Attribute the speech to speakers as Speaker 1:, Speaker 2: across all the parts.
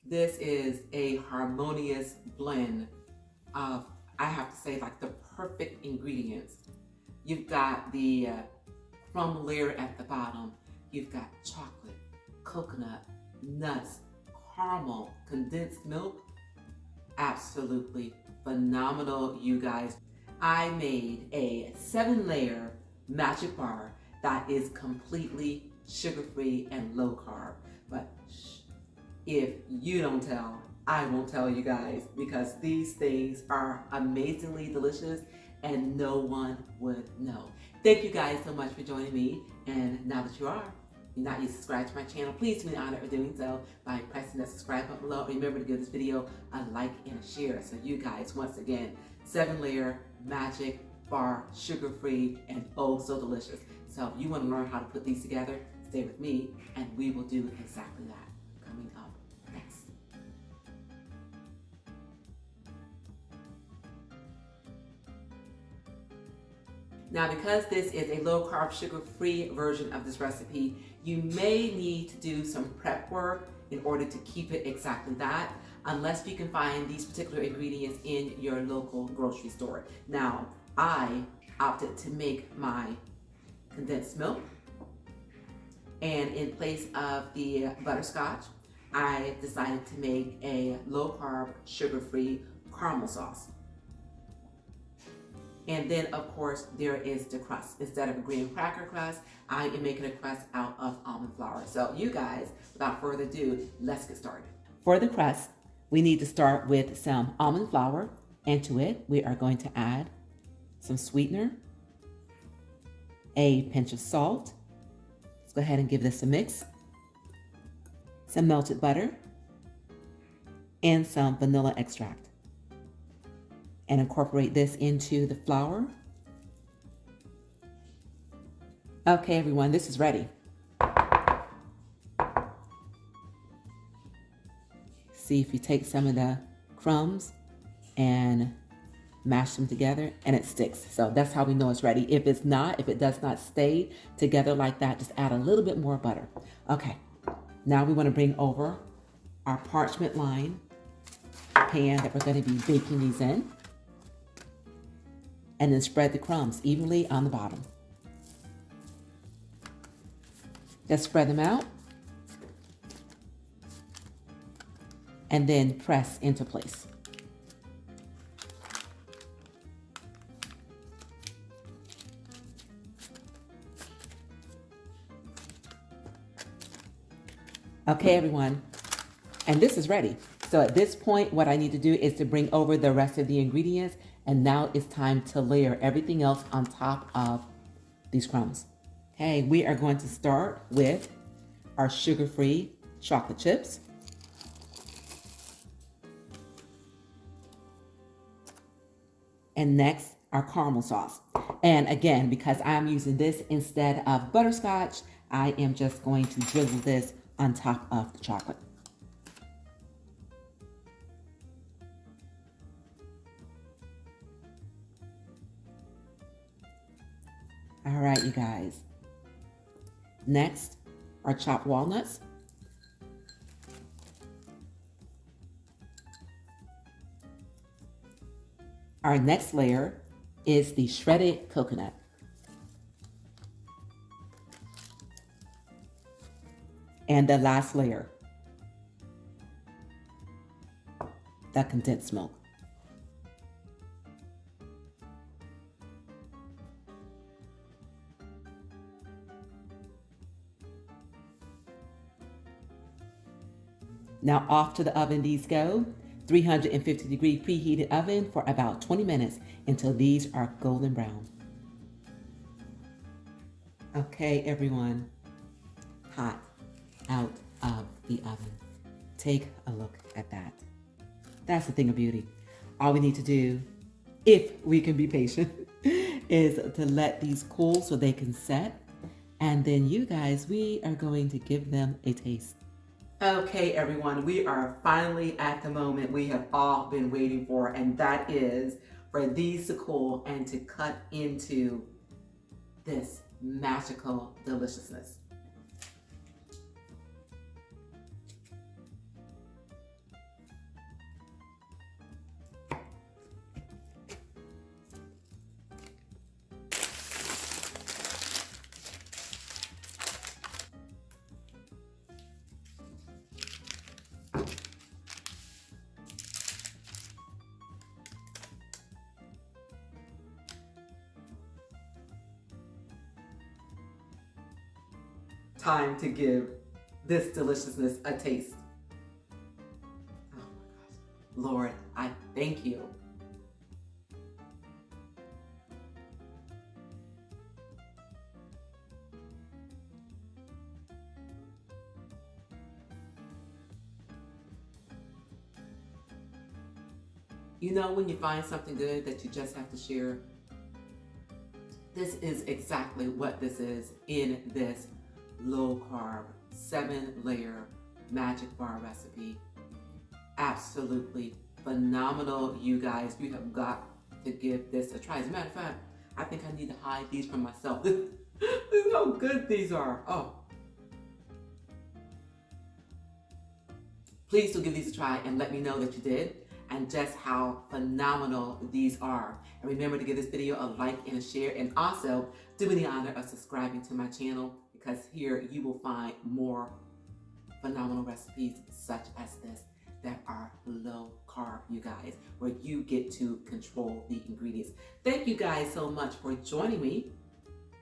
Speaker 1: This is a harmonious blend of, I have to say, like the perfect ingredients. You've got the crumb layer at the bottom. You've got chocolate, coconut, nuts, caramel, condensed milk. Absolutely phenomenal, you guys. I made a 7-layer magic bar that is completely sugar-free and low carb. But if you don't tell, I won't tell you guys, because these things are amazingly delicious and no one would know. Thank you guys so much for joining me. And now that you're not yet subscribed to my channel, please do me the honor of doing so by pressing the subscribe button below. Remember to give this video a like and a share. So you guys, once again, 7-layer magic bar, sugar-free, and oh so delicious. So if you want to learn how to put these together, stay with me and we will do exactly that coming up next. Now, because this is a low carb, sugar-free version of this recipe, you may need to do some prep work in order to keep it exactly that, unless you can find these particular ingredients in your local grocery store. Now, I opted to make my condensed milk, and in place of the butterscotch, I decided to make a low carb, sugar-free caramel sauce. And then, of course, there is the crust. Instead of a graham cracker crust, I am making a crust out of almond flour. So you guys, without further ado, let's get started. For the crust, we need to start with some almond flour, and to it, we are going to add some sweetener, a pinch of salt. Let's go ahead and give this a mix. Some melted butter, and some vanilla extract. And incorporate this into the flour. Okay, everyone, this is ready. See, if you take some of the crumbs and mash them together and it sticks. So that's how we know it's ready. If it's not, if it does not stay together like that, just add a little bit more butter. Okay, now we want to bring over our parchment lined pan that we're going to be baking these in. And then spread the crumbs evenly on the bottom. Just spread them out. And then press into place. Okay, everyone, and this is ready. So at this point, what I need to do is to bring over the rest of the ingredients, and now it's time to layer everything else on top of these crumbs. Okay, we are going to start with our sugar-free chocolate chips. And next, our caramel sauce. And again, because I'm using this instead of butterscotch, I am just going to drizzle this on top of the chocolate. All right, you guys. Next, our chopped walnuts. Our next layer is the shredded coconut. And the last layer, the condensed milk. Now off to the oven these go. 350 degree preheated oven for about 20 minutes until these are golden brown. Okay, everyone, hot out of the oven. Take a look at that. That's the thing of beauty. All we need to do, if we can be patient, is to let these cool so they can set. And then you guys, we are going to give them a taste. Okay, everyone, we are finally at the moment we have all been waiting for, and that is for these to cool and to cut into this magical deliciousness. time to give this deliciousness a taste. Oh my gosh. Lord, I thank you. You know, when you find something good that you just have to share, this is exactly what this is in this low carb 7-layer magic bar recipe. Absolutely phenomenal, you guys. You have got to give this a try. As a matter of fact, I think I need to hide these from myself. This is how good these are. Oh. Please do give these a try and let me know that you did, and just how phenomenal these are. And remember to give this video a like and a share, and also do me the honor of subscribing to my channel, because here you will find more phenomenal recipes such as this that are low carb, you guys, where you get to control the ingredients. Thank you guys so much for joining me.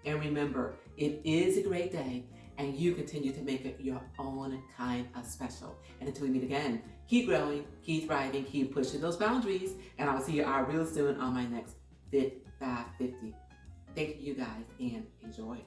Speaker 1: And remember, it is a great day, and you continue to make it your own kind of special. And until we meet again, keep growing, keep thriving, keep pushing those boundaries, and I will see you all real soon on my next Fit 550. Thank you guys, and enjoy.